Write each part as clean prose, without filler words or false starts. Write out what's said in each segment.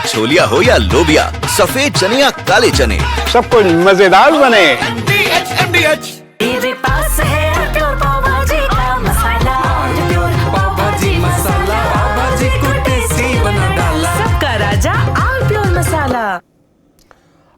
छोलिया हो या लोबिया, सफेद चने या काले चने, सब कुछ मजेदार बने। मेरे पास है प्योर पाव भाजी का मसाला, प्योर पाव भाजी मसाला, पाव भाजी को टेस्टी बना डाला, सबका राजा आल प्योर मसाला।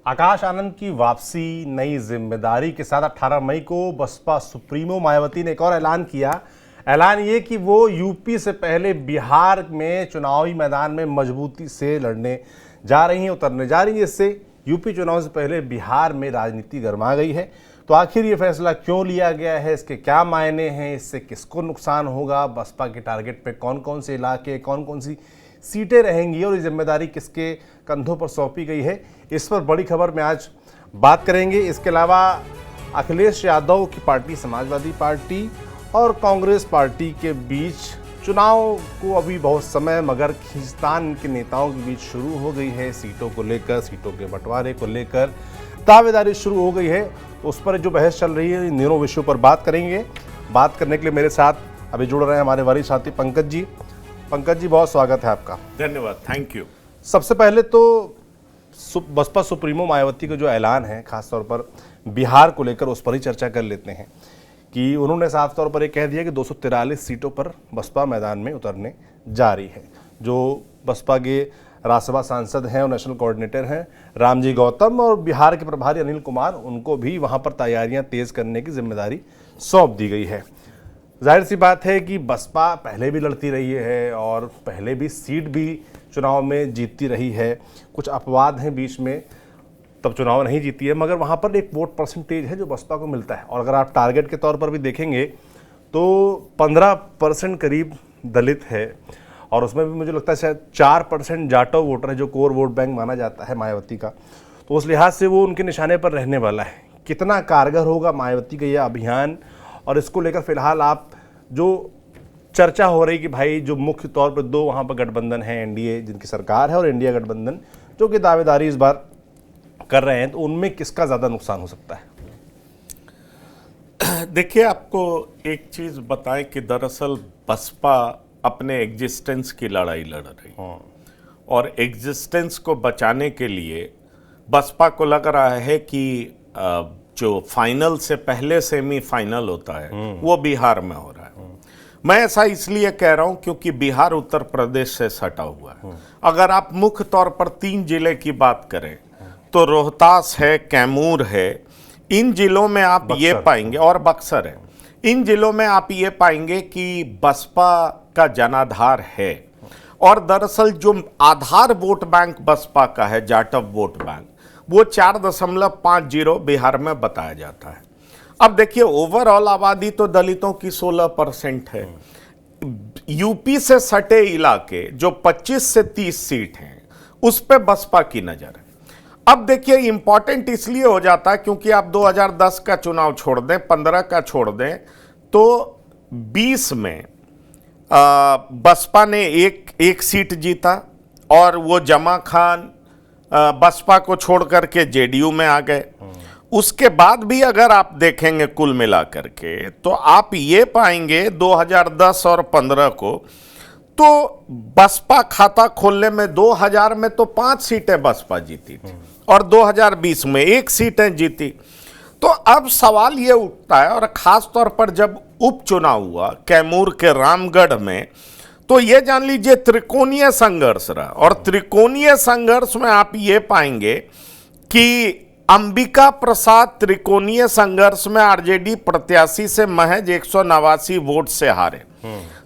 आकाश आनंद की वापसी नई जिम्मेदारी के साथ 18 मई को बसपा सुप्रीमो मायावती ने एक और ऐलान किया। ऐलान ये कि वो यूपी से पहले बिहार में चुनावी मैदान में मजबूती से लड़ने जा रही हैं, उतरने जा रही हैं। इससे यूपी चुनाव से पहले बिहार में राजनीति गरमा गई है। तो आखिर ये फैसला क्यों लिया गया है, इसके क्या मायने हैं, इससे किसको नुकसान होगा, बसपा के टारगेट पे कौन कौन से इलाके, कौन कौन सी सीटें रहेंगी और ये जिम्मेदारी किसके कंधों पर सौंपी गई है, इस पर बड़ी खबर में आज बात करेंगे। इसके अलावा अखिलेश यादव की पार्टी समाजवादी पार्टी और कांग्रेस पार्टी के बीच चुनाव को अभी बहुत समय मगर खींचतान के नेताओं के बीच शुरू हो गई है। सीटों को लेकर, सीटों के बंटवारे को लेकर दावेदारी शुरू हो गई है। तो उस पर जो बहस चल रही है, इन दोनों विषयों पर बात करेंगे। बात करने के लिए मेरे साथ अभी जुड़ रहे हैं हमारे वरिष्ठ साथी पंकज जी। पंकज जी, बहुत स्वागत है आपका। धन्यवाद, थैंक यू। सबसे पहले तो बसपा सुप्रीमो मायावती का जो ऐलान है, खासतौर पर बिहार को लेकर, उस पर ही चर्चा कर लेते हैं कि उन्होंने साफ तौर पर ये कह दिया कि 243 सीटों पर बसपा मैदान में उतरने जा रही है। जो बसपा के राज्यसभा सांसद हैं और नेशनल कोऑर्डिनेटर हैं रामजी गौतम और बिहार के प्रभारी अनिल कुमार, उनको भी वहाँ पर तैयारियाँ तेज़ करने की जिम्मेदारी सौंप दी गई है। जाहिर सी बात है कि बसपा पहले भी लड़ती रही है और पहले भी सीट भी चुनाव में जीतती रही है। कुछ अपवाद हैं बीच में, तब चुनाव नहीं जीती है, मगर वहाँ पर एक वोट परसेंटेज है जो बसपा को मिलता है। और अगर आप टारगेट के तौर पर भी देखेंगे तो 15% करीब दलित है और उसमें भी मुझे लगता है शायद 4% जाटव वोटर है, जो कोर वोट बैंक माना जाता है मायावती का। तो उस लिहाज से वो उनके निशाने पर रहने वाला है। कितना कारगर होगा मायावती का यह अभियान, और इसको लेकर फिलहाल आप जो चर्चा हो रही कि भाई जो मुख्य तौर पर दो वहाँ पर गठबंधन है, एनडीए जिनकी सरकार है और इंडिया गठबंधन जो कि दावेदारी इस बार कर रहे हैं, तो उनमें किसका ज़्यादा नुकसान हो सकता है? देखिए, आपको एक चीज़ बताएं कि दरअसल बसपा अपने एग्जिस्टेंस की लड़ाई लड़ रही है और एग्जिस्टेंस को बचाने के लिए बसपा को लग रहा है कि जो फाइनल से पहले सेमीफाइनल होता है वो बिहार में हो रहा है। मैं ऐसा इसलिए कह रहा हूं क्योंकि बिहार उत्तर प्रदेश से सटा हुआ है। अगर आप मुख्य तौर पर 3 जिले की बात करें तो रोहतास है, कैमूर है, इन जिलों में आप ये पाएंगे, और बक्सर है, इन जिलों में आप ये पाएंगे कि बसपा का जनाधार है। और दरअसल जो आधार वोट बैंक बसपा का है, जाटव वोट बैंक, वो 4.50 बिहार में बताया जाता है। अब देखिए, ओवरऑल आबादी तो दलितों की 16% है। यूपी से सटे इलाके जो 25 से 30 सीट हैं, उस पे बसपा की नजर है। अब देखिए, इंपॉर्टेंट इसलिए हो जाता है क्योंकि आप 2010 का चुनाव छोड़ दें, 15 का छोड़ दें, तो 20 में बसपा ने एक सीट जीता और वो जमा खान बसपा को छोड़ करके जेडीयू में आ गए। उसके बाद भी अगर आप देखेंगे कुल मिलाकर के, तो आप ये पाएंगे 2010 और 15 को तो बसपा खाता खोलने में 2000 में तो 5 सीटें बसपा जीती थी और 2020 में 1 सीटें जीती। तो अब सवाल ये उठता है, और खास तौर पर जब उपचुनाव हुआ कैमूर के रामगढ़ में, तो ये जान लीजिए त्रिकोणीय संघर्ष रहा। और त्रिकोणीय संघर्ष में आप ये पाएंगे कि अंबिका प्रसाद त्रिकोणीय संघर्ष में आरजेडी प्रत्याशी से महज 189 वोट से हारे।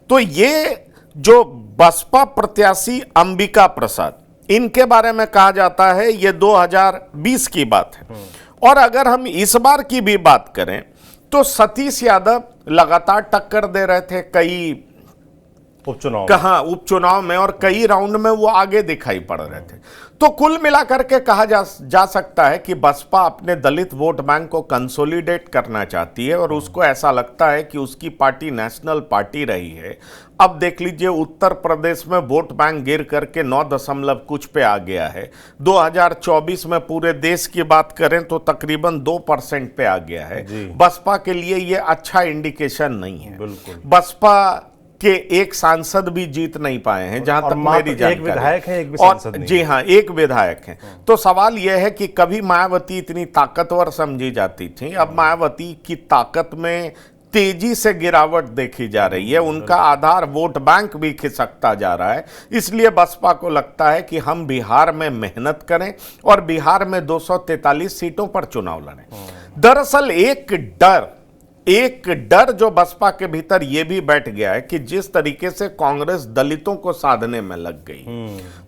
तो ये जो बसपा प्रत्याशी अंबिका प्रसाद, इनके बारे में कहा जाता है ये 2020 की बात है। और अगर हम इस बार की भी बात करें तो सतीश यादव लगातार टक्कर दे रहे थे कई उपचुनाव में और कई राउंड में वो आगे दिखाई पड़ रहे थे। तो कुल मिलाकर के कहा जा सकता है कि बसपा अपने दलित वोट बैंक को कंसोलिडेट करना चाहती है और उसको ऐसा लगता है कि उसकी पार्टी नेशनल पार्टी रही है। अब देख लीजिए, उत्तर प्रदेश में वोट बैंक गिर करके 9 कुछ पे आ गया है। 2024 में पूरे देश की बात करें तो तकरीबन 2% पे आ गया है। बसपा के लिए ये अच्छा इंडिकेशन नहीं है। बसपा के एक सांसद भी जीत नहीं पाए हैं, जहां और तक मात्र मेरी एक जानकारी विधायक है, एक भी और सांसद नहीं जी हाँ, एक विधायक है। तो सवाल यह है कि कभी मायावती इतनी ताकतवर समझी जाती थी, अब मायावती की ताकत में तेजी से गिरावट देखी जा रही है, उनका आधार वोट बैंक भी खिसकता जा रहा है। इसलिए बसपा को लगता है कि हम बिहार में मेहनत करें और बिहार में 243 सीटों पर चुनाव लड़ें। दरअसल एक डर जो बसपा के भीतर यह भी बैठ गया है कि जिस तरीके से कांग्रेस दलितों को साधने में लग गई,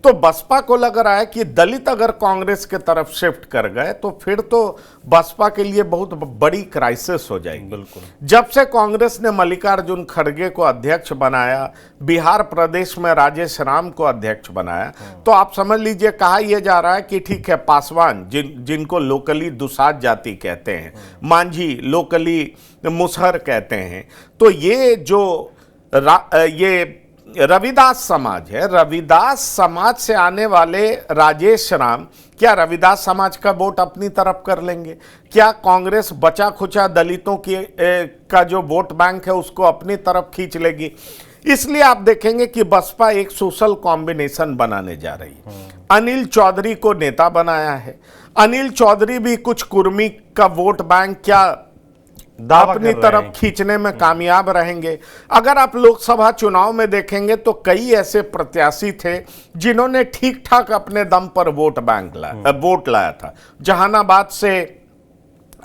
तो बसपा को लग रहा है कि दलित अगर कांग्रेस के तरफ शिफ्ट कर गए तो फिर तो बसपा के लिए बहुत बड़ी क्राइसिस हो जाएगी। बिल्कुल। जब से कांग्रेस ने मल्लिकार्जुन खड़गे को अध्यक्ष बनाया, बिहार प्रदेश में राजेश राम को अध्यक्ष बनाया, तो आप समझ लीजिए कहा यह जा रहा है कि ठीक है, पासवान जिनको लोकली दुसाध जाति कहते हैं, मांझी लोकली मुसहर कहते हैं, तो ये जो ये रविदास समाज है, रविदास समाज से आने वाले राजेश राम क्या रविदास समाज का वोट अपनी तरफ कर लेंगे? क्या कांग्रेस बचा खुचा दलितों की का जो वोट बैंक है उसको अपनी तरफ खींच लेगी? इसलिए आप देखेंगे कि बसपा एक सोशल कॉम्बिनेशन बनाने जा रही है। अनिल चौधरी को नेता बनाया है, अनिल चौधरी भी कुछ कुर्मी का वोट बैंक क्या अपनी तरफ खींचने में कामयाब रहेंगे। अगर आप लोकसभा चुनाव में देखेंगे तो कई ऐसे प्रत्याशी थे जिन्होंने ठीक ठाक अपने दम पर वोट लाया था। जहानाबाद से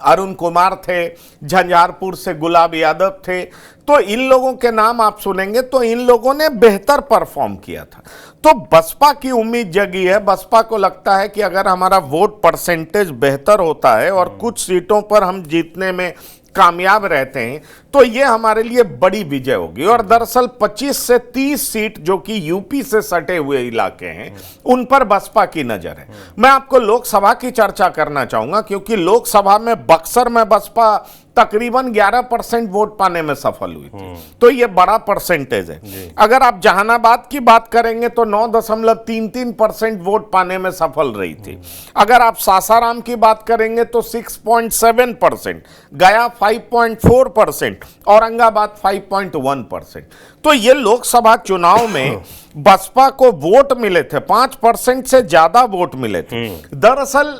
अरुण कुमार थे, झंझारपुर से गुलाब यादव थे, तो इन लोगों के नाम आप सुनेंगे तो इन लोगों ने बेहतर परफॉर्म किया था। तो बसपा की उम्मीद जगी है, बसपा को लगता है कि अगर हमारा वोट परसेंटेज बेहतर होता है और कुछ सीटों पर हम जीतने में कामयाब रहते हैं तो ये हमारे लिए बड़ी विजय होगी। और दरअसल 25 से 30 सीट जो कि यूपी से सटे हुए इलाके हैं उन पर बसपा की नजर है। मैं आपको लोकसभा की चर्चा करना चाहूंगा क्योंकि लोकसभा में बक्सर में बसपा तकरीबन 11% वोट पाने में सफल हुई थी, तो ये बड़ा परसेंटेज है। अगर आप जहानाबाद की बात करेंगे तो 9.33% वोट पाने में सफल रही थी। अगर आप सासाराम की बात करेंगे तो 6.7%, गया 5.4%, औरंगाबाद 5.1%। तो ये लोकसभा चुनाव में बसपा को वोट मिले थे, 5% से ज्यादा वोट मिले थे। दरअसल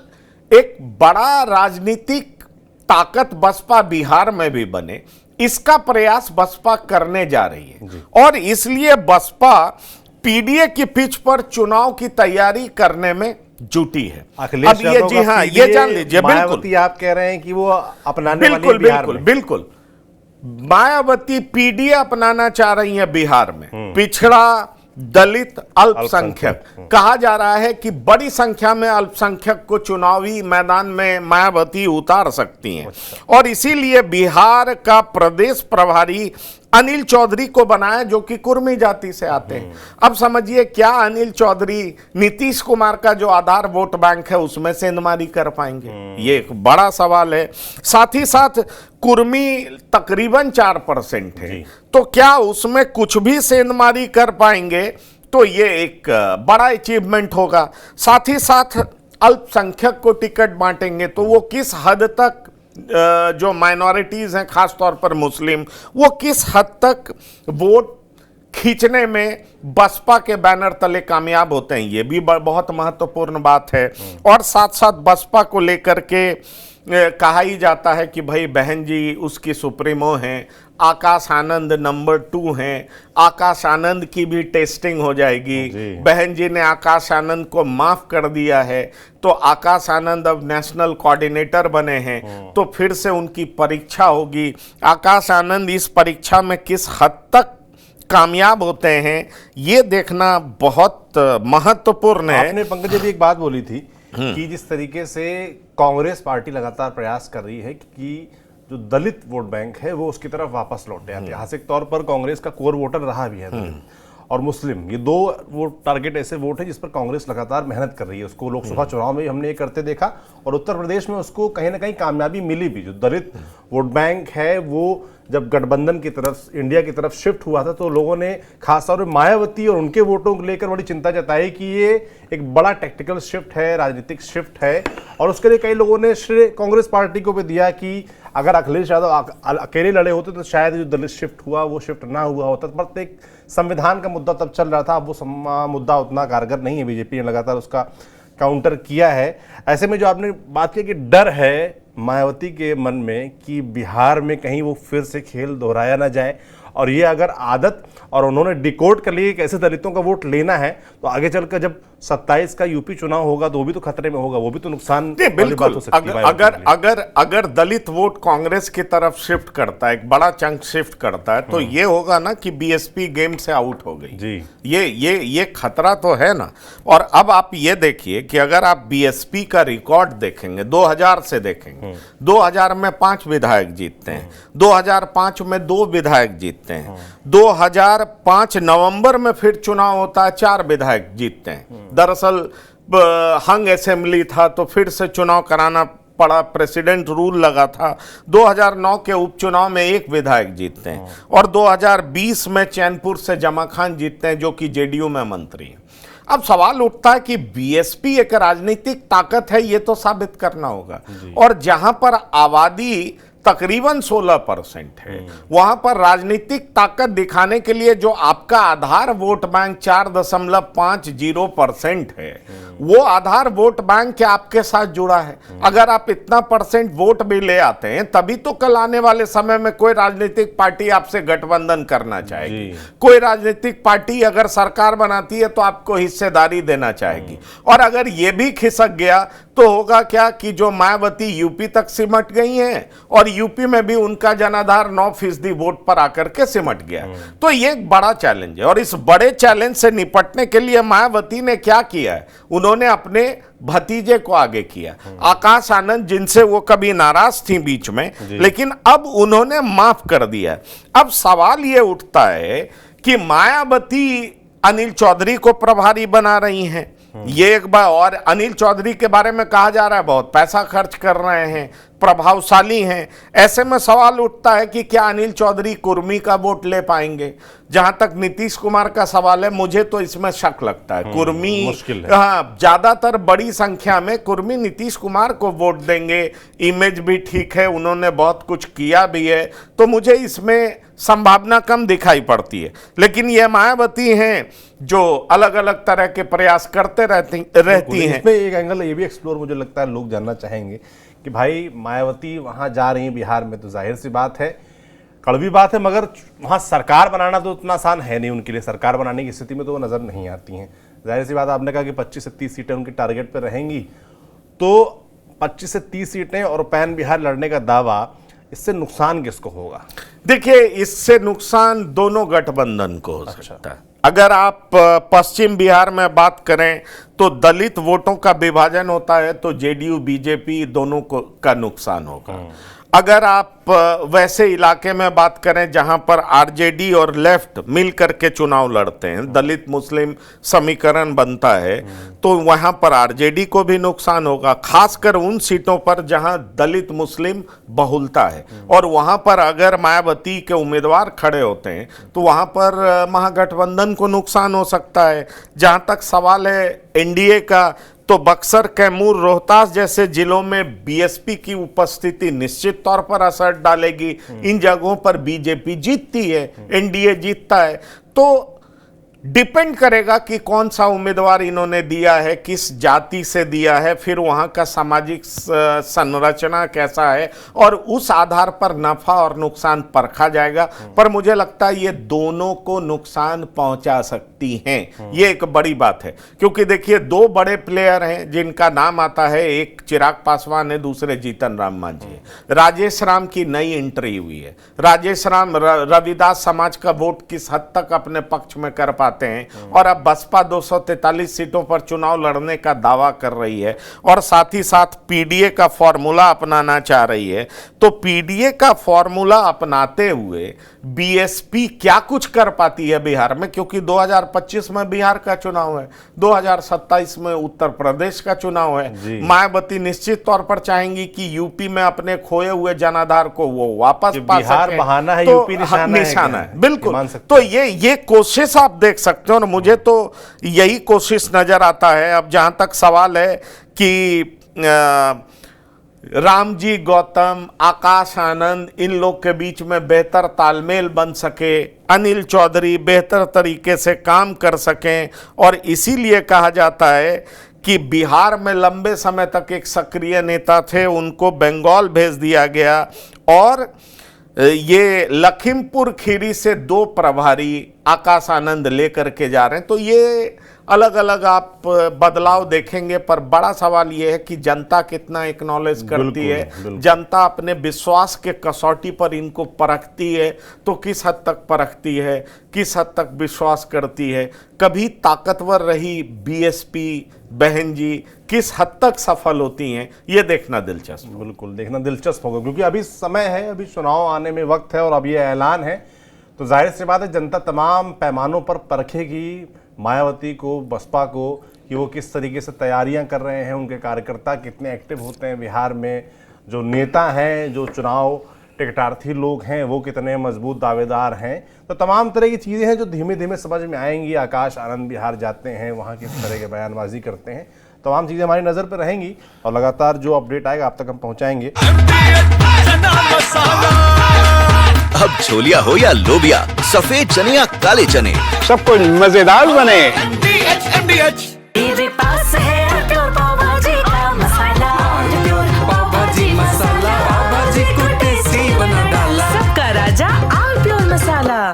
एक बड़ा राजनीतिक ताकत बसपा बिहार में भी बने, इसका प्रयास बसपा करने जा रही है और इसलिए बसपा पीडीए की पिच पर चुनाव की तैयारी करने में जुटी है। अखिलेश अब ये जी हाँ, ये जान लीजिए, मायावती आप कह रहे हैं कि वो अपनाने वाली बिल्कुल बिहार बिल्कुल में। बिल्कुल मायावती पीडीए अपनाना चाह रही है बिहार में। पिछड़ा, दलित, अल्पसंख्यक कहा जा रहा है कि बड़ी संख्या में अल्पसंख्यक को चुनावी मैदान में मायावती उतार सकती हैं। और इसीलिए बिहार का प्रदेश प्रभारी अनिल चौधरी को बनाया जो कि कुर्मी जाति से आते हैं। अब समझिए क्या अनिल चौधरी नीतीश कुमार का जो आधार वोट बैंक है उसमें सेंधमारी कर पाएंगे? ये एक बड़ा सवाल है। साथ ही साथ कुर्मी तकरीबन 4% है, तो क्या उसमें कुछ भी सेंधमारी कर पाएंगे? तो ये एक बड़ा अचीवमेंट होगा। साथ ही साथ अल्पसंख्यक को टिकट बांटेंगे तो वो किस हद तक जो माइनॉरिटीज हैं, खासतौर पर मुस्लिम, वो किस हद तक वोट खींचने में बसपा के बैनर तले कामयाब होते हैं, ये भी बहुत महत्वपूर्ण बात है। और साथ साथ बसपा को लेकर के कहा ही जाता है कि भाई बहन जी उसकी सुप्रीमो हैं, आकाश आनंद नंबर 2 हैं, आकाश आनंद की भी टेस्टिंग हो जाएगी। बहन जी ने आकाश आनंद को माफ कर दिया है, तो आकाश आनंद अब नेशनल कोऑर्डिनेटर बने हैं, तो फिर से उनकी परीक्षा होगी। आकाश आनंद इस परीक्षा में किस हद तक कामयाब होते हैं ये देखना बहुत महत्वपूर्ण है। आपने पंकज जी एक बात बोली थी कि जिस तरीके से कांग्रेस पार्टी लगातार प्रयास कर रही है कि जो दलित वोट बैंक है वो उसकी तरफ वापस लौटे। ऐतिहासिक तौर पर कांग्रेस का कोर वोटर रहा भी है दलित और मुस्लिम, ये दो वो टारगेट ऐसे वोट है जिस पर कांग्रेस लगातार मेहनत कर रही है। उसको लोकसभा चुनाव में हमने ये करते देखा और उत्तर प्रदेश में उसको कहीं ना कहीं कामयाबी मिली भी। जो दलित वोट बैंक है वो जब गठबंधन की तरफ, इंडिया की तरफ शिफ्ट हुआ था, तो लोगों ने खासतौर पर मायावती और उनके वोटों को लेकर बड़ी चिंता जताई कि ये एक बड़ा टेक्टिकल शिफ्ट है, राजनीतिक शिफ्ट है। और उसके लिए कई लोगों ने श्रेय कांग्रेस पार्टी को भी दिया कि अगर अखिलेश यादव अकेले लड़े होते तो शायद जो दलित शिफ्ट हुआ वो शिफ्ट ना हुआ होता। पर एक संविधान का मुद्दा तब चल रहा था, अब वो मुद्दा उतना कारगर नहीं है। बीजेपी ने लगातार उसका काउंटर किया है। ऐसे में जो आपने बात की कि डर है मायावती के मन में कि बिहार में कहीं वो फिर से खेल दोहराया ना जाए, और ये अगर आदत और उन्होंने डिकोड कर ली कि ऐसे दलितों का वोट लेना है, तो आगे चलकर जब 27 का यूपी चुनाव होगा तो वो भी तो खतरे में होगा, वो भी तो नुकसान वाली बात हो सकती है। अगर दलित वोट कांग्रेस की तरफ शिफ्ट करता है, एक बड़ा चंक शिफ्ट करता है, तो ये होगा ना कि बीएसपी गेम से आउट हो गई जी। ये खतरा तो है ना। और अब आप ये देखिए कि अगर आप बीएसपी का रिकॉर्ड देखेंगे, 2000 से देखेंगे, 2000 में 5 विधायक जीतते हैं, 2005 में 2 विधायक जीतते हैं, 2005 नवंबर में फिर चुनाव होता है, 4 विधायक जीतते हैं। दरअसल हंग असेंबली था तो फिर से चुनाव कराना पड़ा, प्रेसिडेंट रूल लगा था। 2009 के उपचुनाव में 1 विधायक जीतते हैं, और 2020 में चैनपुर से जमा खान जीतते हैं, जो कि जेडीयू में मंत्री हैं। अब सवाल उठता है कि बीएसपी एक राजनीतिक ताकत है, ये तो साबित करना होगा। और जहां पर आबादी तकरीबन 16% है, वहां पर राजनीतिक ताकत दिखाने के लिए जो आपका आधार वोट बैंक 4.50% है, वो आधार वोट बैंक के आपके साथ जुड़ा है। अगर आप इतना परसेंट वोट भी ले आते हैं, तभी तो कल आने वाले समय में कोई राजनीतिक पार्टी आपसे गठबंधन करना चाहेगी। कोई राजनीतिक पार्टी अगर सरकार बनाती है तो आपको हिस्सेदारी देना चाहेगी। और अगर ये भी खिसक गया तो होगा क्या कि जो मायावती यूपी तक सिमट गई हैं, और यूपी में भी उनका जनाधार 9% वोट पर आकर के सिमट गया। तो ये एक बड़ा चैलेंज है, और इस बड़े चैलेंज से निपटने के लिए मायावती ने क्या किया है, उन्होंने अपने भतीजे को आगे किया, आकाश आनंद, जिनसे वो कभी नाराज थी बीच में, लेकिन अब उन्होंने माफ कर दिया। अब सवाल ये उठता है कि मायावती अनिल चौधरी को प्रभारी बना रही हैं, ये एक बार। और अनिल चौधरी के बारे में कहा जा रहा है बहुत पैसा खर्च कर रहे हैं, प्रभावशाली हैं। ऐसे में सवाल उठता है कि क्या अनिल चौधरी कुर्मी का वोट ले पाएंगे। जहां तक नीतीश कुमार का सवाल है, मुझे तो इसमें शक लगता है। कुर्मी मुश्किल है। हाँ, ज्यादातर बड़ी संख्या में कुर्मी नीतीश कुमार को वोट देंगे। इमेज भी ठीक है, उन्होंने बहुत कुछ किया भी है, तो मुझे इसमें संभावना कम दिखाई पड़ती है। लेकिन ये मायावती हैं जो अलग अलग तरह के प्रयास करते रहती हैं। इसमें एक एंगल ये भी एक्सप्लोर मुझे लगता है लोग जानना चाहेंगे कि भाई मायावती वहां जा रही है बिहार में, तो जाहिर सी बात है, कड़वी बात है, मगर वहां सरकार बनाना तो उतना आसान है नहीं उनके लिए। सरकार बनाने की स्थिति में तो वो नजर नहीं आती हैं। जाहिर सी बात, आपने कहा कि 25 से 30 सीटें उनकी टारगेट पर रहेंगी, तो 25 से 30 सीटें और पैन बिहार लड़ने का दावा, इससे नुकसान किसको होगा? देखिए, इससे नुकसान दोनों गठबंधन को हो सकता है। अगर आप पश्चिम बिहार में बात करें तो दलित वोटों का विभाजन होता है, तो जेडीयू बीजेपी दोनों को का नुकसान होगा। अगर आप वैसे इलाके में बात करें जहां पर आरजेडी और लेफ्ट मिल करके चुनाव लड़ते हैं, दलित मुस्लिम समीकरण बनता है, तो वहां पर आरजेडी को भी नुकसान होगा, खासकर उन सीटों पर जहां दलित मुस्लिम बहुलता है। और वहां पर अगर मायावती के उम्मीदवार खड़े होते हैं तो वहां पर महागठबंधन को नुकसान हो सकता है। जहां तक सवाल है एनडीए का, तो बक्सर, कैमूर, रोहतास जैसे जिलों में बीएसपी की उपस्थिति निश्चित तौर पर असर डालेगी। इन जगहों पर बीजेपी जीतती है, एनडीए जीतता है। तो डिपेंड करेगा कि कौन सा उम्मीदवार इन्होंने दिया है, किस जाति से दिया है, फिर वहां का सामाजिक संरचना कैसा है, और उस आधार पर नफा और नुकसान परखा जाएगा। पर मुझे लगता है ये दोनों को नुकसान पहुंचा सकती हैं, ये एक बड़ी बात है। क्योंकि देखिए, 2 बड़े प्लेयर हैं जिनका नाम आता है, एक चिराग पासवान है, दूसरे जीतन राम मांझी है। राजेश राम की नई एंट्री हुई है। राजेश राम रविदास समाज का वोट किस हद तक अपने पक्ष में कर पाते पाते हैं। और अब बसपा 243 सीटों पर चुनाव लड़ने का दावा कर रही है और साथ ही साथ पीडीए का फॉर्मूला अपनाना चाह रही है। तो पीडीए का फॉर्मूला अपनाते हुए बीएसपी क्या कुछ कर पाती है बिहार में, क्योंकि 2025 में बिहार का चुनाव है, 2027 में उत्तर प्रदेश का चुनाव है। मायावती निश्चित तौर पर चाहेंगी कि यूपी में अपने खोए हुए जनाधार को वो वापस पा बिहार सकें। बहाना है, तो यूपी निशाना है, बिल्कुल। मान सकते तो ये कोशिश आप देख सकते हो, और मुझे तो यही कोशिश नजर आता है। अब जहां तक सवाल है कि राम जी गौतम, आकाश आनंद, इन लोग के बीच में बेहतर तालमेल बन सके, अनिल चौधरी बेहतर तरीके से काम कर सकें, और इसीलिए कहा जाता है कि बिहार में लंबे समय तक एक सक्रिय नेता थे, उनको बंगाल भेज दिया गया, और ये लखीमपुर खीरी से 2 प्रभारी आकाश आनंद लेकर के जा रहे हैं। तो ये अलग अलग आप बदलाव देखेंगे, पर बड़ा सवाल ये है कि जनता कितना एक्नॉलेज करती है। जनता अपने विश्वास के कसौटी पर इनको परखती है, तो किस हद तक परखती है, किस हद तक विश्वास करती है। कभी ताकतवर रही बीएसपी बहन जी किस हद तक सफल होती हैं, ये देखना दिलचस्प। बिल्कुल देखना दिलचस्प होगा, क्योंकि अभी समय है, अभी चुनाव आने में वक्त है, और अब ये ऐलान है, तो जाहिर सी बात है जनता तमाम पैमानों पर परखेगी मायावती को, बसपा को, कि वो किस तरीके से तैयारियां कर रहे हैं, उनके कार्यकर्ता कितने एक्टिव होते हैं बिहार में, जो नेता हैं, जो चुनाव टिकटार्थी लोग हैं, वो कितने मजबूत दावेदार हैं। तो तमाम तरह की चीज़ें हैं जो धीमे धीमे समझ में आएंगी। आकाश आनंद बिहार जाते हैं, वहाँ किस तरह के बयानबाजी करते हैं, तमाम चीज़ें हमारी नज़र पर रहेंगी, और लगातार जो अपडेट आएगा आप तक हम पहुँचाएंगे। अब छोलिया हो या लोबिया, सफेद चने या काले चने, सब कुछ मजेदार बने। मेरे पास है प्योर